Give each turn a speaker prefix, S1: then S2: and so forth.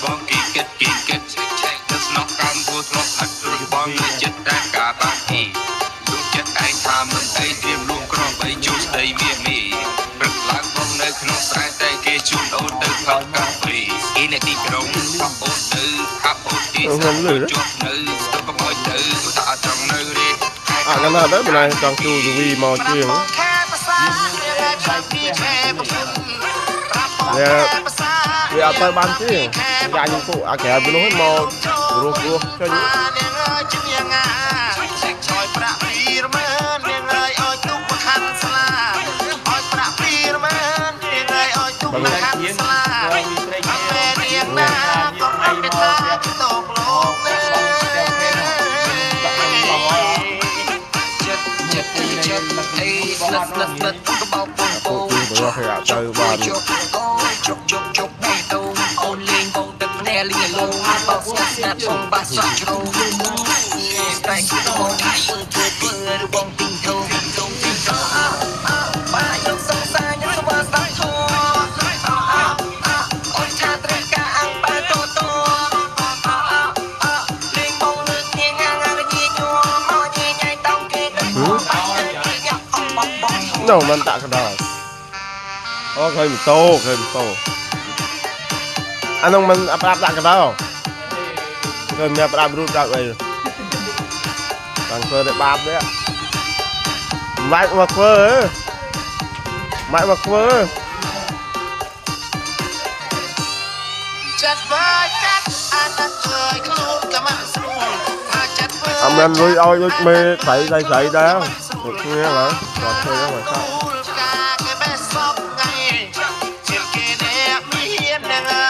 S1: បងគីគិតទៅស្នងកម្មគួរធ្លាប់ហាត់របងនៅចិត្តតែការបានទីលោកចិត្តឯងថាមិនអីត្រៀមលួងក្របីជួស្ដីមីព្រឹកឡើងបងនៅក្នុងស្រែតែគេជូនអូនទៅផឹកកាហ្វេអ៊ីនៅទីក្រុងផឹកអូនទៅខាប់អូនទីស្ទើរជាប់នៅស្ទើរបងអើយទៅថាត្រង់នៅរេ
S2: អាកណ្ដាលដែរម្ល៉េះចង់ជួលវីមកជាងវាអត់ទៅបានទេយ៉ាញពួកអាក្រែពីនោះមករស់ចេញ
S3: ប្រាក់ពីរម៉ឺននាងអើយឲ្យទុកមកខាន់ស្លាឲ្យប្រាក់ពីរម៉ឺននាងអើយឲ្យទុកមកខាន់ស្លាអត់មែននាងណាក៏អត់ថាតោកលោកទេចិត្តអីស្និទ្ធក៏បោកពងពោ
S2: រស់ឲ្យទៅបាន
S3: ជប់បេះដូងអូនលេងបងទឹកភ្នែលីលងបោកស្ងាត់បងបាសសក់ជ្រោស្រែកបងថៃធ្វើរបងទីងធំបាយយកសង្សារយកស្វាស្ដាប់ធោអូនថាត្រូវការអង្គបើតូលេងបងលើកនាងងាញញញួរមកញញៃតោងគេ
S2: នោះមិនតាក់កណ្ដាលអូឃើញម៉ូតូអានោះមិនប្រាប់ដាក់កណ្ដាលឃើញមានប្រាប់រូបដាក់អីបានធ្វើតែបាបទេម៉ែមកធ្វើ
S3: ចិត្តបាយកាត់អាណត្តិឲ្យខ្លួនក៏មិនស្រួលអាចចិត្តធ្វើ
S2: អត់មានលុយឲ្យដូចមេស្រីដែរដូចគ្នាឡើយគាត់ធ្វើហ្នឹងមកសា
S3: គេបេះសពថ្ងៃជាគេអ្នកមាននឹង